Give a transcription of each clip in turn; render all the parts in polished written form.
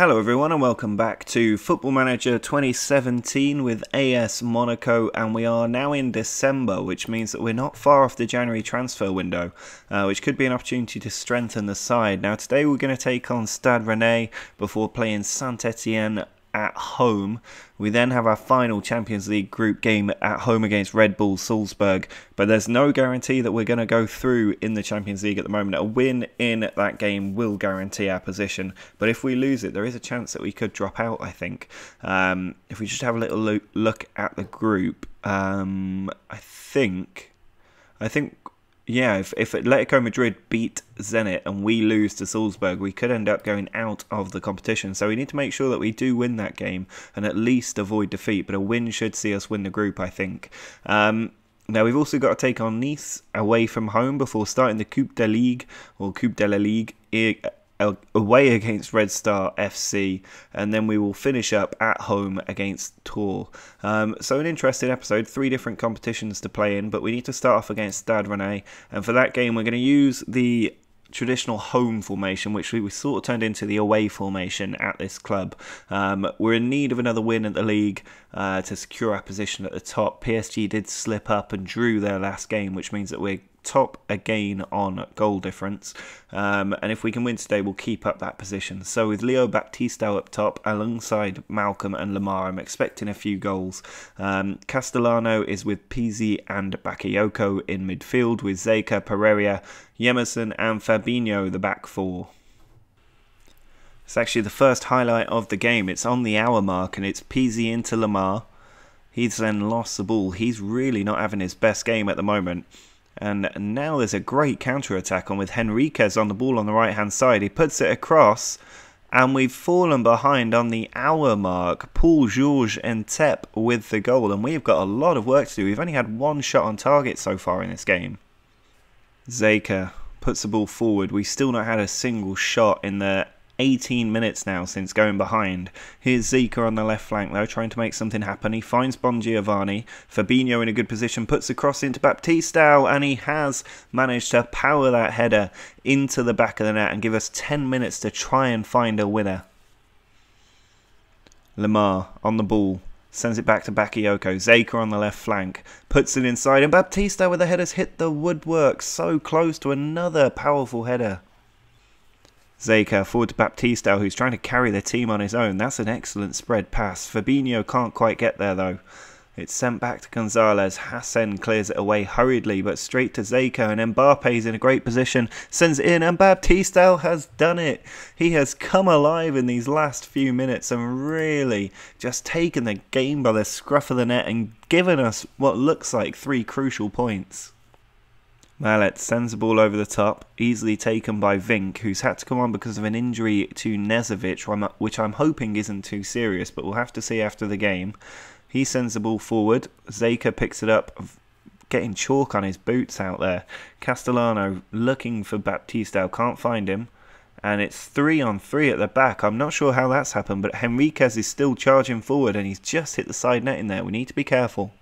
Hello everyone and welcome back to Football Manager 2017 with AS Monaco, and we are now in December, which means that we're not far off the January transfer window, which could be an opportunity to strengthen the side. Now today we're going to take on Stade Rennais before playing Saint-Etienne at home. We then have our final Champions League group game at home against Red Bull Salzburg, but there's no guarantee that we're going to go through in the Champions League at the moment. A win in that game will guarantee our position, but if we lose it, there is a chance that we could drop out, I think. If we just have a little look at the group, I think yeah, if Atletico Madrid beat Zenit and we lose to Salzburg, we could end up going out of the competition. So we need to make sure that we do win that game and at least avoid defeat. But a win should see us win the group, I think. Now we've also got to take on Nice away from home before starting the Coupe de Ligue or Coupe de la Ligue away against Red Star FC, and then we will finish up at home against Tours. So an interesting episode, 3 different competitions to play in, but we need to start off against Stade Rennais, and for that game we're going to use the traditional home formation, which we sort of turned into the away formation at this club. We're in need of another win at the league to secure our position at the top. PSG did slip up and drew their last game, which means that we're top again on goal difference, and if we can win today we'll keep up that position. So with Leo Baptiste up top alongside Malcolm and Lamar, I'm expecting a few goals. Castellano is with Pizzi and Bakayoko in midfield, with Zeka, Pereira, Yemerson and Fabinho the back 4. It's actually the first highlight of the game. It's on the hour mark and it's Pizzi into Lamar. He's then lost the ball. He's really not having his best game at the moment. And now there's a great counter-attack on with Henriquez on the ball on the right-hand side. He puts it across, and we've fallen behind on the hour mark. Paul Georges and Tep with the goal, and we've got a lot of work to do. We've only had 1 shot on target so far in this game. Zeka puts the ball forward. We've still not had a single shot in the 18 minutes now since going behind. Here's Zeka on the left flank though, trying to make something happen. He finds Bon Giovanni. Fabinho in a good position, puts the cross into Baptistao, and he has managed to power that header into the back of the net and give us 10 minutes to try and find a winner. Lamar on the ball, sends it back to Bakayoko. Zeka on the left flank, puts it inside, and Baptistao with the headers hit the woodwork. So close to another powerful header. Zeka forward to Baptistao, who's trying to carry the team on his own. That's an excellent spread pass. Fabinho can't quite get there though. It's sent back to Gonzalez. Hassen clears it away hurriedly, but straight to Zeka, and Mbappe's in a great position. Sends it in, and Baptistao has done it. He has come alive in these last few minutes and really just taken the game by the scruff of the net and given us what looks like 3 crucial points. Mallet sends the ball over the top, easily taken by Vink, who's had to come on because of an injury to Nezovic, which I'm hoping isn't too serious, but we'll have to see after the game. He sends the ball forward. Zeka picks it up, getting chalk on his boots out there. Castellano looking for Baptistao, can't find him. And it's 3-on-3 at the back. I'm not sure how that's happened, but Henriquez is still charging forward and he's just hit the side net in there. We need to be careful.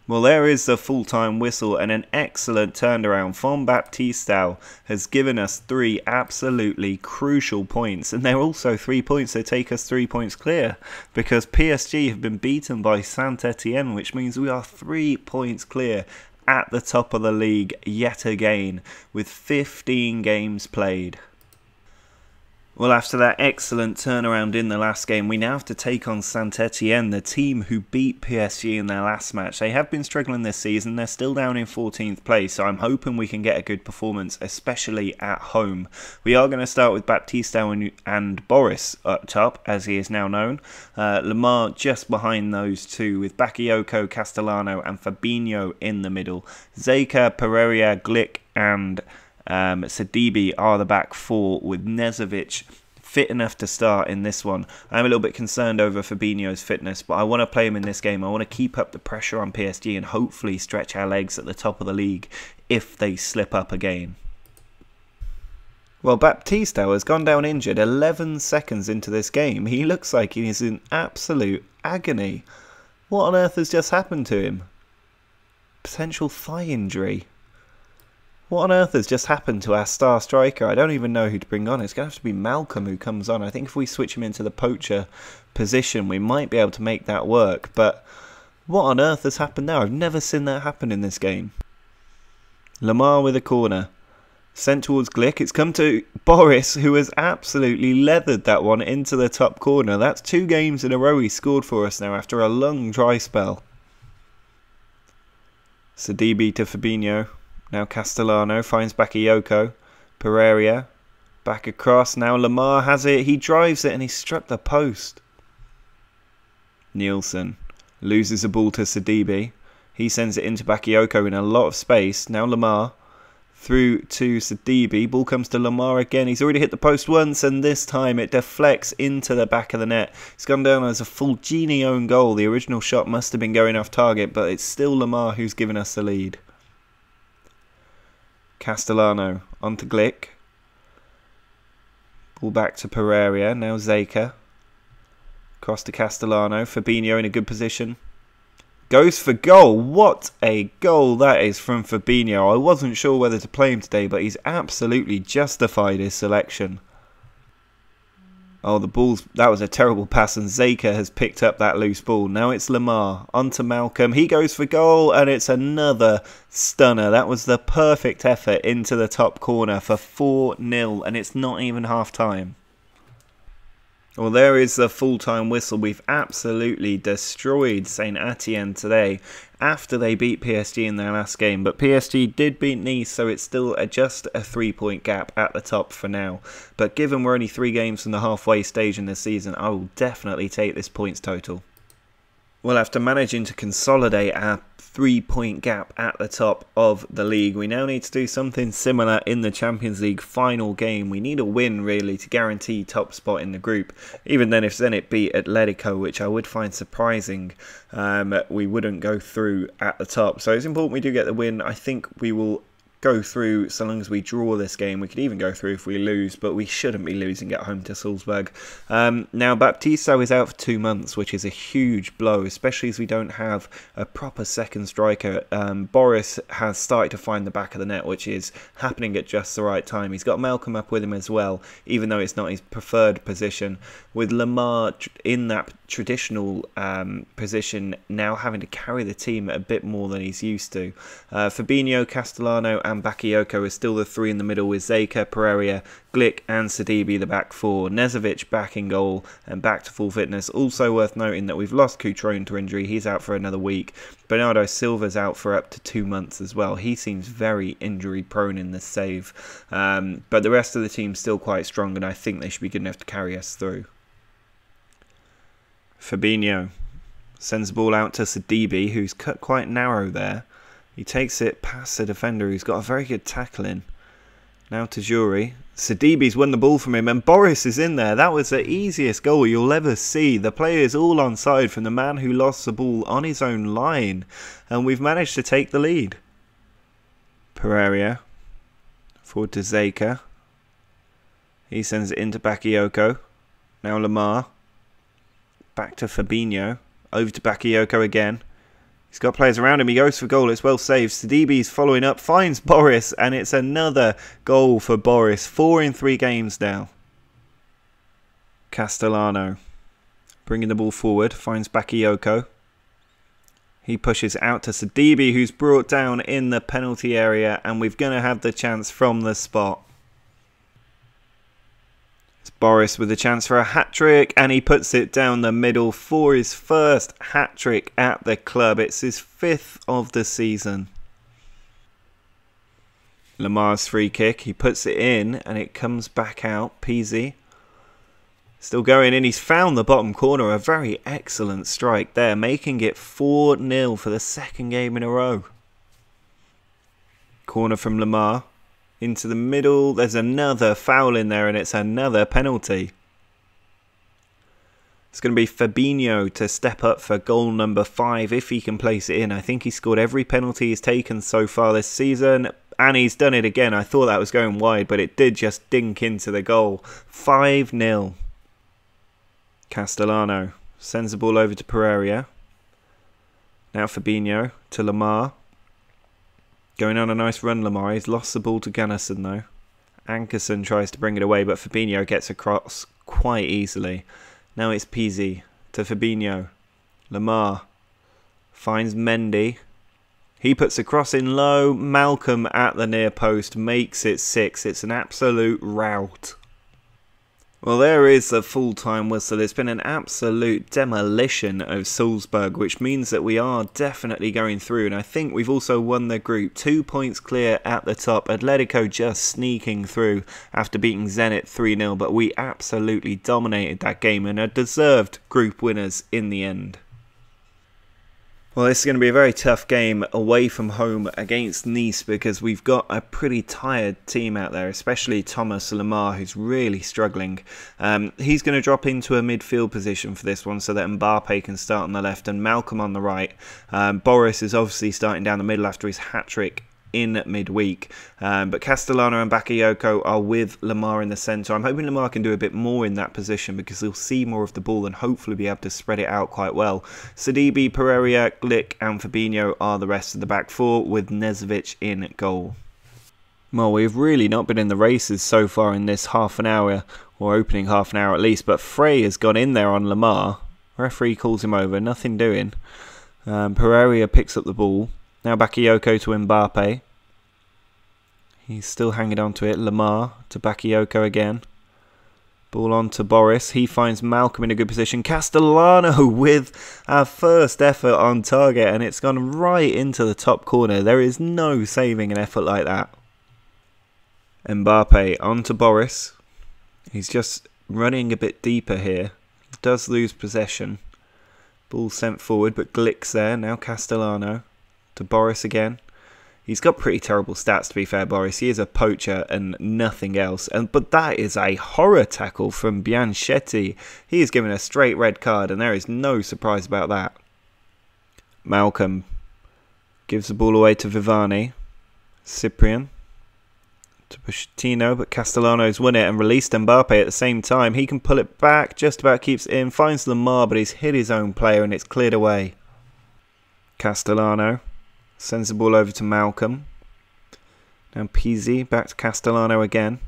Well, there is the full-time whistle, and an excellent turnaround from Baptistao has given us 3 absolutely crucial points, and they're also 3 points that take us 3 points clear, because PSG have been beaten by Saint-Etienne, which means we are 3 points clear at the top of the league yet again, with 15 games played. Well, after that excellent turnaround in the last game, we now have to take on Saint-Etienne, the team who beat PSG in their last match. They have been struggling this season. They're still down in 14th place, so I'm hoping we can get a good performance, especially at home. We are going to start with Baptistao and Boris up top, as he is now known. Lamar just behind those two, with Bakayoko, Castellano and Fabinho in the middle. Zeka, Pereira, Glick and Sidibe are the back 4, with Nezovic fit enough to start in this one. I'm a little bit concerned over Fabinho's fitness, but I want to play him in this game. I want to keep up the pressure on PSG and hopefully stretch our legs at the top of the league if they slip up again. Well, Baptistao has gone down injured 11 seconds into this game. He looks like he is in absolute agony. What on earth has just happened to him? Potential thigh injury. What on earth has just happened to our star striker? I don't even know who to bring on. It's going to have to be Malcolm who comes on. I think if we switch him into the poacher position, we might be able to make that work. But what on earth has happened now? I've never seen that happen in this game. Lamar with a corner. Sent towards Glick. It's come to Boris, who has absolutely leathered that one into the top corner. That's 2 games in a row he scored for us now after a long dry spell. Sidibe to Fabinho. Now Castellano finds Bakayoko. Pereira. Back across. Now Lamar has it. He drives it and he struck the post. Nielsen loses the ball to Sidibe. He sends it into Bakayoko in a lot of space. Now Lamar. Through to Sidibe. Ball comes to Lamar again. He's already hit the post once, and this time it deflects into the back of the net. It's gone down as a Fulgini own goal. The original shot must have been going off target, but it's still Lamar who's given us the lead. Castellano onto Glick. Ball back to Pereira. Now Zeka. Cross to Castellano. Fabinho in a good position. Goes for goal. What a goal that is from Fabinho. I wasn't sure whether to play him today, but he's absolutely justified his selection. Oh, that was a terrible pass, and Zeka has picked up that loose ball. Now it's Lamar. Onto Malcolm. He goes for goal, and it's another stunner. That was the perfect effort into the top corner for 4-0, and it's not even half time. Well, there is the full-time whistle. We've absolutely destroyed Saint Etienne today after they beat PSG in their last game. But PSG did beat Nice, so it's still just a 3-point gap at the top for now. But given we're only 3 games from the halfway stage in the season, I will definitely take this points total. Well, after managing to consolidate our 3-point gap at the top of the league, we now need to do something similar in the Champions League final game. We need a win, really, to guarantee top spot in the group. Even then, if Zenit beat Atletico, which I would find surprising, we wouldn't go through at the top. So it's important we do get the win. I think we will go through so long as we draw this game. We could even go through if we lose, but we shouldn't be losing at home to Salzburg. Now Baptista is out for 2 months, which is a huge blow, especially as we don't have a proper second striker. Boris has started to find the back of the net, which is happening at just the right time. He's got Malcolm up with him as well, even though it's not his preferred position, with Lamar in that traditional position now having to carry the team a bit more than he's used to. Fabinho, Castellano and Bakayoko are still the 3 in the middle, with Zeka, Pereira, Glick and Sidibe the back 4. Nezovic back in goal and back to full fitness. Also worth noting that we've lost Cutrone to injury. He's out for another week. Bernardo Silva's out for up to 2 months as well. He seems very injury prone in this save. But the rest of the team's still quite strong, and I think they should be good enough to carry us through. Fabinho sends the ball out to Sidibe, who's cut quite narrow there. He takes it past the defender, who's got a very good tackle in. Now to Jury. Sidibe's won the ball from him, and Boris is in there. That was the easiest goal you'll ever see. The players all onside from the man who lost the ball on his own line, and we've managed to take the lead. Pereira. Forward to Zeka. He sends it into Bakayoko. Now Lamar. Back to Fabinho. Over to Bakayoko again. He's got players around him. He goes for goal. It's well saved. Sidibe's following up. Finds Boris. And it's another goal for Boris. 4 in 3 games now. Castellano. Bringing the ball forward. Finds Bakayoko. He pushes out to Sidibe, who's brought down in the penalty area. And we're going to have the chance from the spot. Boris with a chance for a hat-trick, and he puts it down the middle for his first hat-trick at the club. It's his 5th of the season. Lamar's free kick, he puts it in and it comes back out. Peasy still going in. He's found the bottom corner. A very excellent strike there, making it 4-0 for the 2nd game in a row. Corner from Lamar. Into the middle, there's another foul in there and it's another penalty. It's going to be Fabinho to step up for goal number 5 if he can place it in. I think he's scored every penalty he's taken so far this season, and he's done it again. I thought that was going wide, but it did just dink into the goal. 5-0. Castellano sends the ball over to Pereira. Now Fabinho to Lamar. Going on a nice run, Lamar. He's lost the ball to Gunnarsson though. Ankerson tries to bring it away, but Fabinho gets across quite easily. Now it's Pizzi to Fabinho. Lamar finds Mendy. He puts a cross in low. Malcolm at the near post makes it 6. It's an absolute rout. Well, there is a full-time whistle. It's been an absolute demolition of Salzburg, which means that we are definitely going through. And I think we've also won the group. 2 points clear at the top. Atletico just sneaking through after beating Zenit 3-0. But we absolutely dominated that game and are deserved group winners in the end. Well, this is going to be a very tough game away from home against Nice because we've got a pretty tired team out there, especially Thomas Lemar, who's really struggling. He's going to drop into a midfield position for this one so that Mbappe can start on the left and Malcolm on the right. Boris is obviously starting down the middle after his hat-trick in midweek, but Castellano and Bakayoko are with Lamar in the centre. I'm hoping Lamar can do a bit more in that position because he'll see more of the ball and hopefully be able to spread it out quite well. Sidibe, Pereira, Glick and Fabinho are the rest of the back four with Nezovic in goal. Well, we've really not been in the races so far in this half an hour, or opening half an hour at least, but Frey has gone in there on Lamar. Referee calls him over, nothing doing. Pereira picks up the ball. Now Bakayoko to Mbappe. He's still hanging on to it. Lamar to Bakayoko again. Ball on to Boris. He finds Malcolm in a good position. Castellano with our first effort on target. And it's gone right into the top corner. There is no saving an effort like that. Mbappe on to Boris. He's just running a bit deeper here. Does lose possession. Ball sent forward, but Glick's there. Now Castellano to Boris again. He's got pretty terrible stats, to be fair, Boris. He is a poacher and nothing else. But that is a horror tackle from Bianchetti. He is given a straight red card, and there is no surprise about that. Malcolm gives the ball away to Vivani. Cyprian to Pochettino, but Castellano's won it and released Mbappe at the same time. He can pull it back, just about keeps it in, finds Lamar, but he's hit his own player and it's cleared away. Castellano sends the ball over to Malcolm. Now Pizzi back to Castellano again.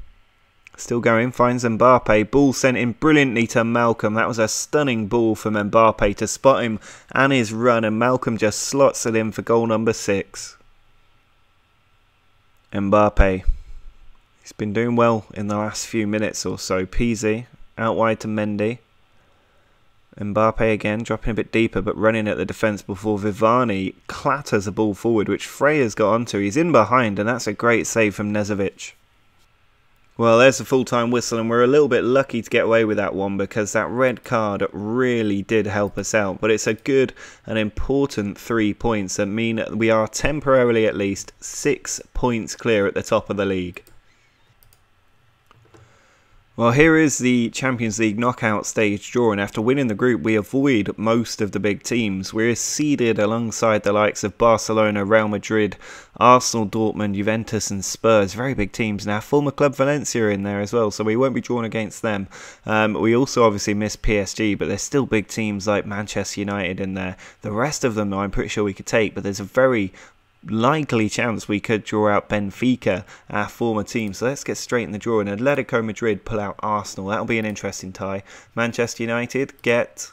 Still going, finds Mbappe. Ball sent in brilliantly to Malcolm. That was a stunning ball from Mbappe to spot him and his run, and Malcolm just slots it in for goal number 6. Mbappe. He's been doing well in the last few minutes or so. Pizzi out wide to Mendy. Mbappe again, dropping a bit deeper but running at the defence before Vivani clatters a ball forward, which Freya's got onto. He's in behind and that's a great save from Nezovic. Well, there's the full-time whistle and we're a little bit lucky to get away with that one because that red card really did help us out. But it's a good and important 3 points that mean we are temporarily at least 6 points clear at the top of the league. Well, here is the Champions League knockout stage draw, and after winning the group we avoid most of the big teams. We're seeded alongside the likes of Barcelona, Real Madrid, Arsenal, Dortmund, Juventus and Spurs. Very big teams. Now former club Valencia in there as well, so we won't be drawn against them. We also obviously miss PSG, but there's still big teams like Manchester United in there. The rest of them I'm pretty sure we could take, but there's a very likely chance we could draw out Benfica, our former team. So let's get straight in the draw. And Atletico Madrid pull out Arsenal. That'll be an interesting tie. Manchester United get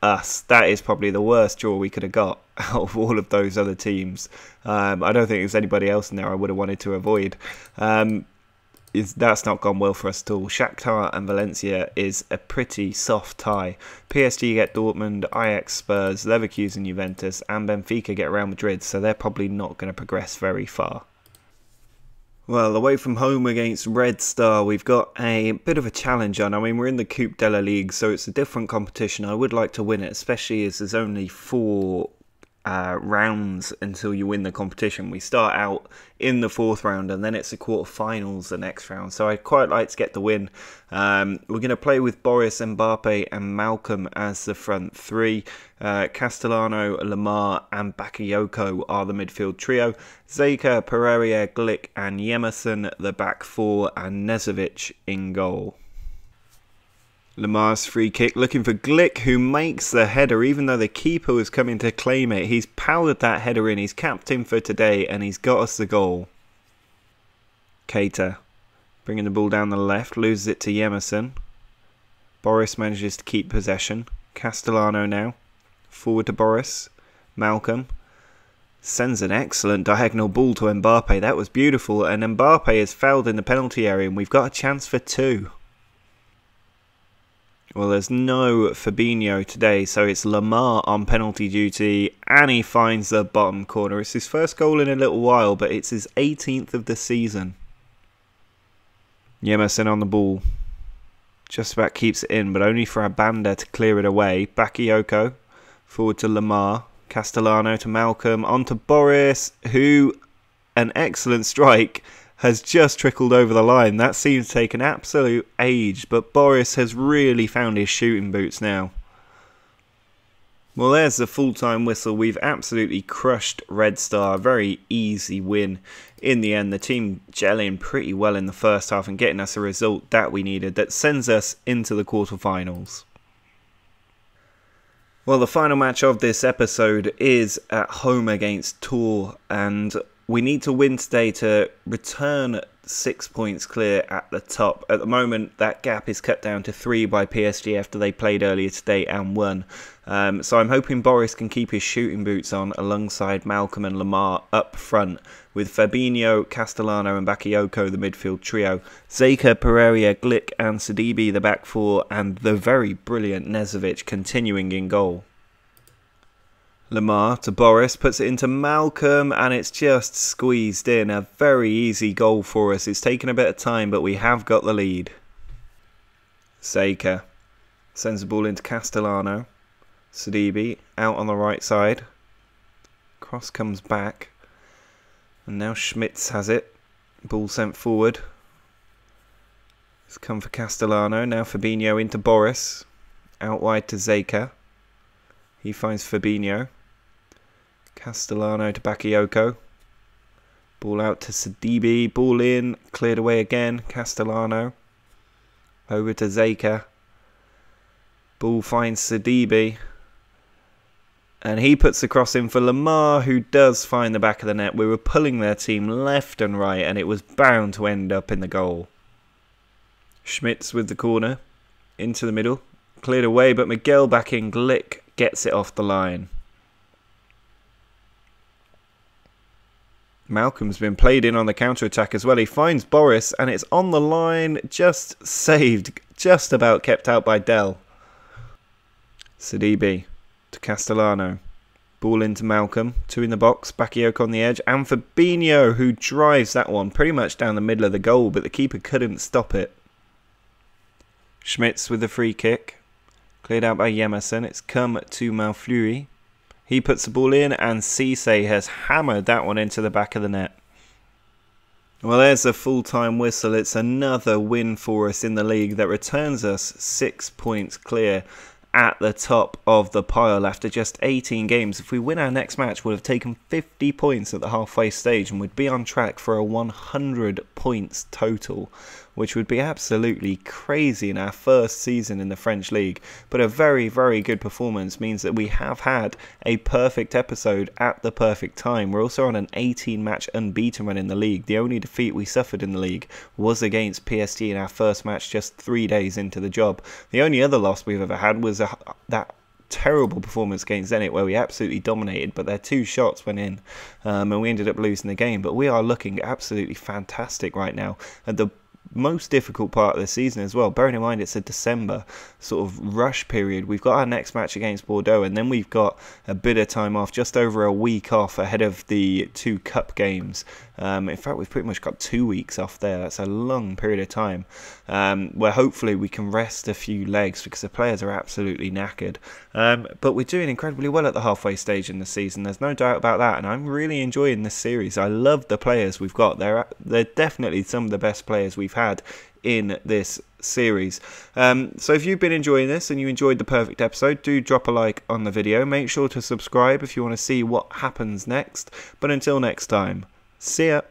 us. That is probably the worst draw we could have got out of all of those other teams. I don't think there's anybody else in there I would have wanted to avoid. That's not gone well for us at all. Shakhtar and Valencia is a pretty soft tie. PSG get Dortmund, Ajax, Spurs, Leverkusen, Juventus and Benfica get Real Madrid, so they're probably not going to progress very far. Well, away from home against Red Star, we've got a bit of a challenge on. I mean, we're in the Coupe de la Ligue, so it's a different competition. I would like to win it, especially as there's only 4 rounds until you win the competition. We start out in the 4th round and then it's the quarterfinals the next round, so I'd quite like to get the win. We're going to play with Boris, Mbappe and Malcolm as the front 3. Castellano, Lamar and Bakayoko are the midfield trio. Zeka, Pereira, Glick and Yemerson the back 4 and Nezovic in goal. Lamar's free kick, looking for Glick, who makes the header even though the keeper was coming to claim it. He's powered that header in, he's capped him for today, and he's got us the goal. Keita bringing the ball down the left, loses it to Yemerson. Boris manages to keep possession. Castellano now, forward to Boris. Malcolm sends an excellent diagonal ball to Mbappe. That was beautiful, and Mbappe has fouled in the penalty area, and we've got a chance for 2. Well, there's no Fabinho today, so it's Lamar on penalty duty, and he finds the bottom corner. It's his first goal in a little while, but it's his 18th of the season. Yemerson on the ball. Just about keeps it in, but only for Abanda to clear it away. Bakayoko, forward to Lamar. Castellano to Malcolm, on to Boris, who, an excellent strike, has just trickled over the line. That seems to take an absolute age, but Boris has really found his shooting boots now. Well, there's the full-time whistle. We've absolutely crushed Red Star. Very easy win in the end. The team gelling pretty well in the first half and getting us a result that we needed that sends us into the quarterfinals. Well, the final match of this episode is at home against Tours, and we need to win today to return 6 points clear at the top. At the moment, that gap is cut down to 3 by PSG after they played earlier today and won. So I'm hoping Boris can keep his shooting boots on alongside Malcolm and Lamar up front, with Fabinho, Castellano and Bakayoko the midfield trio, Zeka, Pereira, Glick and Sidibe the back four, and the very brilliant Nezovic continuing in goal. Lamar to Boris, puts it into Malcolm, and it's just squeezed in. A very easy goal for us. It's taken a bit of time, but we have got the lead. Zeka sends the ball into Castellano. Sidibe out on the right side. Cross comes back. And now Schmitz has it. Ball sent forward. It's come for Castellano. Now Fabinho into Boris. Out wide to Zeka. He finds Fabinho. Castellano to Bakayoko. Ball out to Sidibe. Ball in. Cleared away again. Castellano. Over to Zeka. Ball finds Sidibe. And he puts the cross in for Lamar, who does find the back of the net. We were pulling their team left and right, and it was bound to end up in the goal. Schmitz with the corner. Into the middle. Cleared away, but Miguel back in. Glick gets it off the line. Malcolm's been played in on the counter-attack as well. He finds Boris, and it's on the line. Just saved. Just about kept out by Dell. Sidibe to Castellano. Ball into Malcolm. 2 in the box. Bakayoko on the edge. And Fabinho, who drives that one pretty much down the middle of the goal, but the keeper couldn't stop it. Schmitz with the free kick. Cleared out by Yemerson. It's come to Malfleury. He puts the ball in, and Cisse has hammered that one into the back of the net. Well, there's the full-time whistle. It's another win for us in the league that returns us 6 points clear at the top of the pile after just 18 games. If we win our next match, we'll have taken 50 points at the halfway stage and we'd be on track for a 100 points total, which would be absolutely crazy in our first season in the French league. But a very, very good performance means that we have had a perfect episode at the perfect time. We're also on an 18-match unbeaten run in the league. The only defeat we suffered in the league was against PSG in our first match just 3 days into the job. The only other loss we've ever had was that terrible performance against Zenit where we absolutely dominated, but their 2 shots went in and we ended up losing the game. But we are looking absolutely fantastic right now at the most difficult part of the season as well. Bearing in mind it's a December sort of rush period. We've got our next match against Bordeaux, and then we've got a bit of time off, just over a week off ahead of the 2 cup games. In fact, we've pretty much got 2 weeks off there. That's a long period of time where hopefully we can rest a few legs, because the players are absolutely knackered. But we're doing incredibly well at the halfway stage in the season. There's no doubt about that, and I'm really enjoying this series. I love the players we've got. They're definitely some of the best players we've had in this series. So if you've been enjoying this and you enjoyed the perfect episode, do drop a like on the video. Make sure to subscribe if you want to see what happens next. But until next time, see ya.